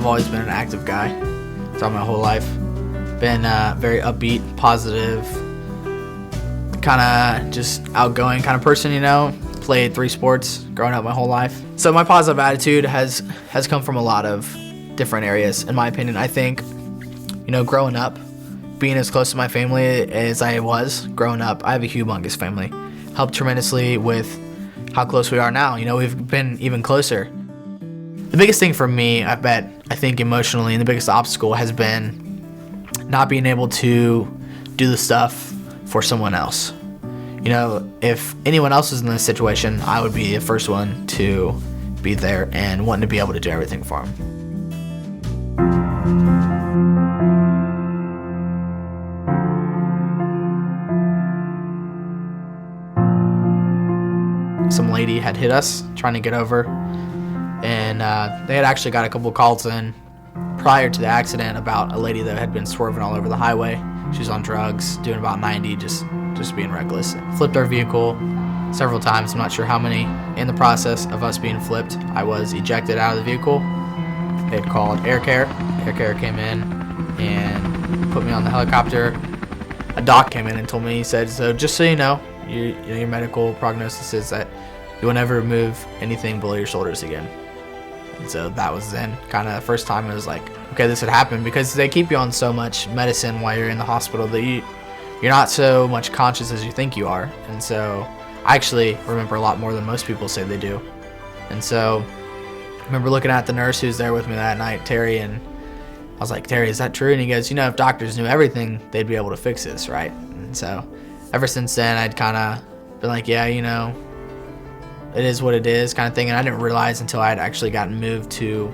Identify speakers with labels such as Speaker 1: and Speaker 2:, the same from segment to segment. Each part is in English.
Speaker 1: I've always been an active guy throughout my whole life. Been very upbeat, positive, kind of just outgoing kind of person, Played 3 sports growing up my whole life. So my positive attitude has come from a lot of different areas, in my opinion. I think, growing up, being as close to my family as I was growing up, I have a humongous family. Helped tremendously with how close we are now. We've been even closer. The biggest thing for me, I think emotionally, and the biggest obstacle has been not being able to do the stuff for someone else. If anyone else was in this situation, I would be the first one to be there and wanting to be able to do everything for them. Some lady had hit us trying to get over, and they had actually got a couple of calls in prior to the accident about a lady that had been swerving all over the highway. She was on drugs, doing about 90, just being reckless. Flipped our vehicle several times, I'm not sure how many. In the process of us being flipped, I was ejected out of the vehicle. They had called Air Care. Air Care came in and put me on the helicopter. A doc came in and told me, he said, so just so you know, your medical prognosis is that you will never move anything below your shoulders again. And so that was then kind of the first time it was like, okay, this had happened, because they keep you on so much medicine while you're in the hospital that you're not so much conscious as you think you are. And so I actually remember a lot more than most people say they do. And so I remember looking at the nurse who's there with me that night, Terry, and I was like, Terry, is that true? And he goes, if doctors knew everything, they'd be able to fix this, right? And so ever since then, I'd kind of been like, yeah, it is what it is kind of thing. And I didn't realize until I had actually gotten moved to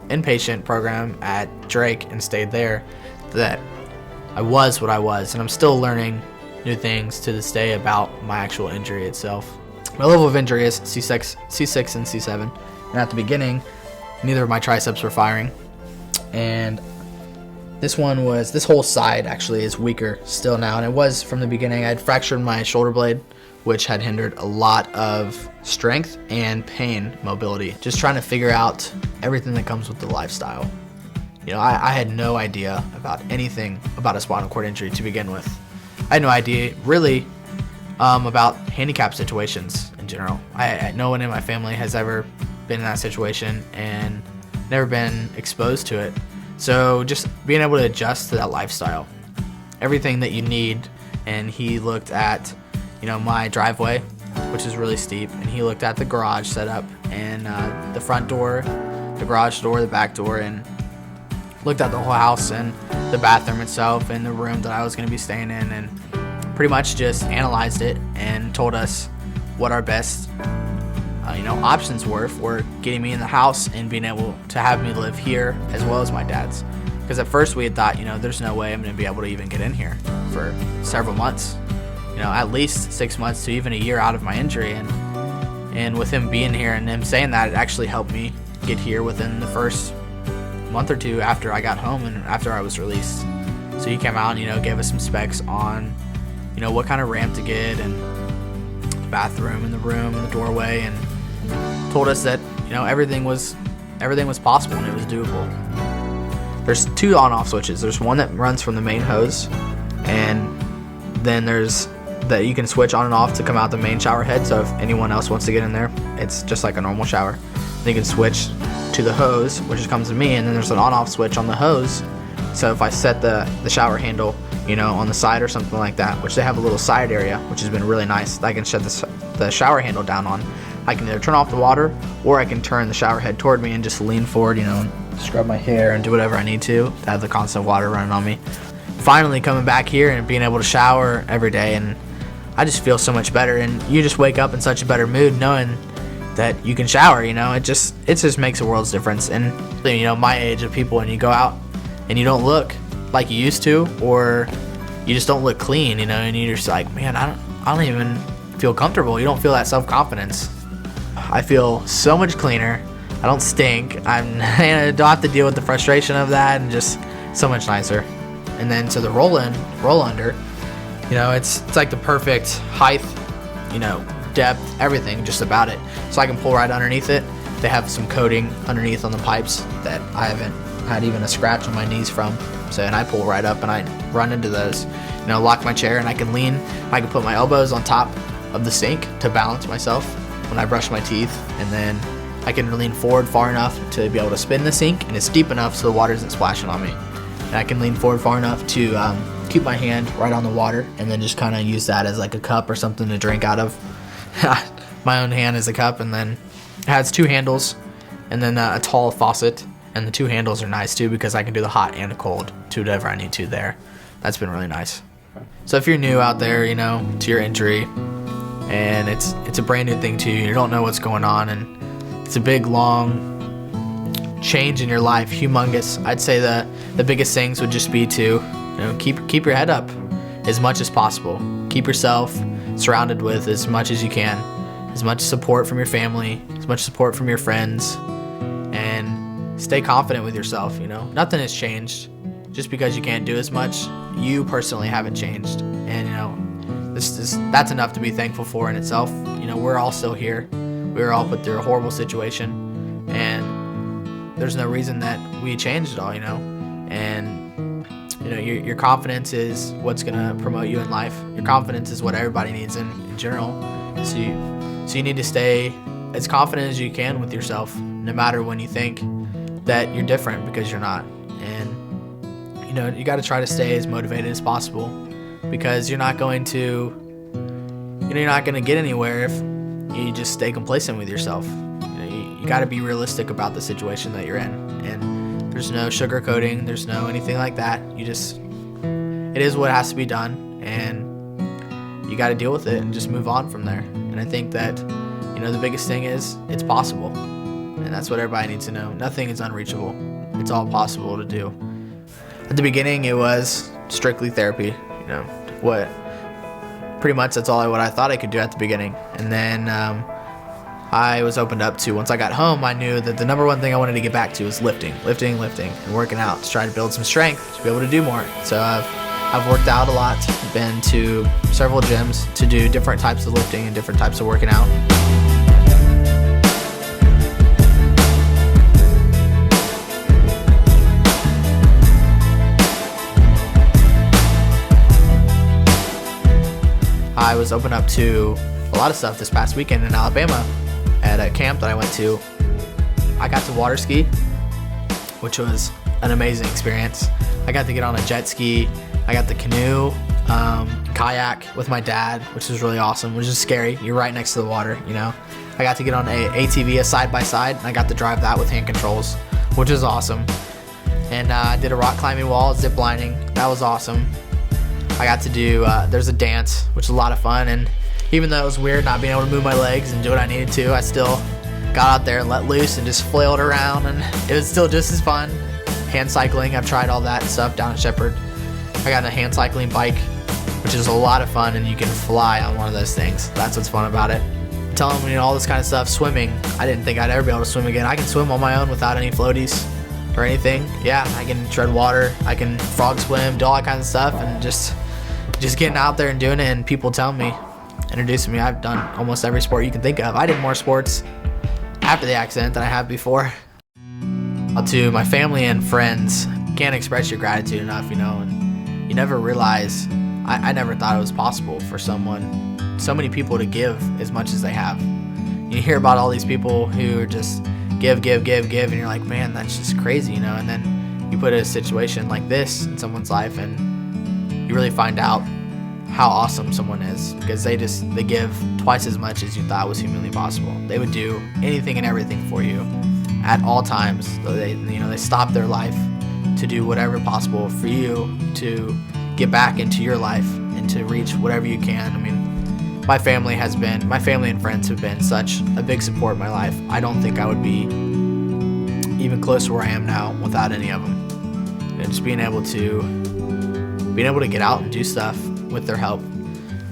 Speaker 1: inpatient program at Drake and stayed there that I was what I was. And I'm still learning new things to this day about my actual injury itself. My level of injury is C6 and C7. And at the beginning, neither of my triceps were firing. And this whole side actually is weaker still now. And it was from the beginning. I had fractured my shoulder blade, which had hindered a lot of strength and pain mobility. Just trying to figure out everything that comes with the lifestyle. I had no idea about anything about a spinal cord injury to begin with. I had no idea really about handicap situations in general. No one in my family has ever been in that situation and never been exposed to it. So just being able to adjust to that lifestyle, everything that you need. And he looked at my driveway, which is really steep, and he looked at the garage setup and the front door, the garage door, the back door, and looked at the whole house and the bathroom itself and the room that I was going to be staying in, and pretty much just analyzed it and told us what our best options were for getting me in the house and being able to have me live here as well as my dad's. Because at first we had thought, there's no way I'm going to be able to even get in here for several months. At least 6 months to even a year out of my injury. And with him being here and him saying that, it actually helped me get here within the first month or two after I got home and after I was released. So he came out and, gave us some specs on, what kind of ramp to get and the bathroom and the room and the doorway, and told us that, everything was possible and it was doable. There's 2 on-off switches. There's one that runs from the main hose, and then there's that you can switch on and off to come out the main shower head. So if anyone else wants to get in there, it's just like a normal shower. Then you can switch to the hose, which comes to me, and then there's an on-off switch on the hose. So if I set the shower handle, on the side or something like that, which they have a little side area, which has been really nice, that I can shut the shower handle down on. I can either turn off the water, or I can turn the shower head toward me and just lean forward, and scrub my hair and do whatever I need to have the constant water running on me. Finally coming back here and being able to shower every day, and I just feel so much better. And you just wake up in such a better mood knowing that you can shower. It just makes a world's difference. And my age of people, and you go out and you don't look like you used to, or you just don't look clean, and you're just like, man, I don't even feel comfortable. You don't feel that self-confidence. I feel so much cleaner. I don't stink. I don't have to deal with the frustration of that, and just so much nicer. And then to the roll under, it's like the perfect height, depth, everything just about it. So I can pull right underneath it. They have some coating underneath on the pipes that I haven't I had even a scratch on my knees from. So, and I pull right up and I run into those. Lock my chair and I can lean. I can put my elbows on top of the sink to balance myself when I brush my teeth, and then I can lean forward far enough to be able to spin the sink, and it's deep enough so the water isn't splashing on me. And I can lean forward far enough to keep my hand right on the water, and then just kind of use that as like a cup or something to drink out of. My own hand is a cup, and then it has 2 handles, and then a tall faucet, and the 2 handles are nice too because I can do the hot and the cold to whatever I need to there. That's been really nice. So if you're new out there, to your injury, and it's a brand new thing to you, you don't know what's going on, and it's a big, long change in your life, humongous. I'd say the biggest things would just be to, keep your head up as much as possible. Keep yourself surrounded with as much as you can, as much support from your family, as much support from your friends, and stay confident with yourself. Nothing has changed. Just because you can't do as much, you personally haven't changed, and that's enough to be thankful for in itself. We're all still here. We were all put through a horrible situation, and there's no reason that we changed at all. And your confidence is what's gonna promote you in life. Your confidence is what everybody needs in general. So you need to stay as confident as you can with yourself, no matter when you think that you're different, because you're not. And you got to try to stay as motivated as possible, because you're not going to get anywhere if you just stay complacent with yourself. You got to be realistic about the situation that you're in, and there's no sugarcoating, there's no anything like that. It is what has to be done, and you got to deal with it and just move on from there. And I think that the biggest thing is it's possible, and that's what everybody needs to know. Nothing is unreachable. It's all possible to do. At the beginning, it was strictly therapy. Pretty much that's what I thought I could do at the beginning. And then I was opened up to, once I got home, I knew that the number one thing I wanted to get back to was lifting, and working out to try to build some strength to be able to do more. So I've worked out a lot, been to several gyms to do different types of lifting and different types of working out. I was open up to a lot of stuff this past weekend in Alabama at a camp that I went to. I got to water ski, which was an amazing experience. I got to get on a jet ski. I got the canoe, kayak with my dad, which was really awesome, which is scary. You're right next to the water, I got to get on a ATV, a side-by-side, and I got to drive that with hand controls, which is awesome. And I did a rock climbing wall, zip lining. That was awesome. I got to do, there's a dance, which is a lot of fun, and even though it was weird not being able to move my legs and do what I needed to, I still got out there and let loose and just flailed around, and it was still just as fun. Hand cycling, I've tried all that stuff down at Shepherd. I got a hand cycling bike, which is a lot of fun, and you can fly on one of those things. That's what's fun about it. Telling me all this kind of stuff. Swimming, I didn't think I'd ever be able to swim again. I can swim on my own without any floaties or anything. Yeah, I can tread water, I can frog swim, do all that kind of stuff, and just getting out there and doing it, and people telling me, introducing me. I've done almost every sport you can think of. I did more sports after the accident than I have before. To my family and friends, can't express your gratitude enough, and you never realize, I never thought it was possible for so many people to give as much as they have. You hear about all these people who are just give, and you're like, man, that's just crazy, and then you put a situation like this in someone's life, and you really find out how awesome someone is, because they give twice as much as you thought was humanly possible. They would do anything and everything for you at all times. They stop their life to do whatever possible for you to get back into your life and to reach whatever you can. I mean, my family and friends have been such a big support in my life. I don't think I would be even close to where I am now without any of them. Just being able to get out and do stuff with their help,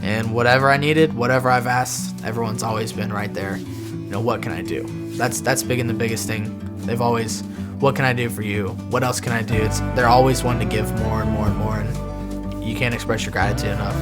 Speaker 1: and whatever I needed, whatever I've asked, everyone's always been right there. What can I do? That's big, and the biggest thing. They've always, what can I do for you? What else can I do? They're always wanting to give more and more and more, and you can't express your gratitude enough.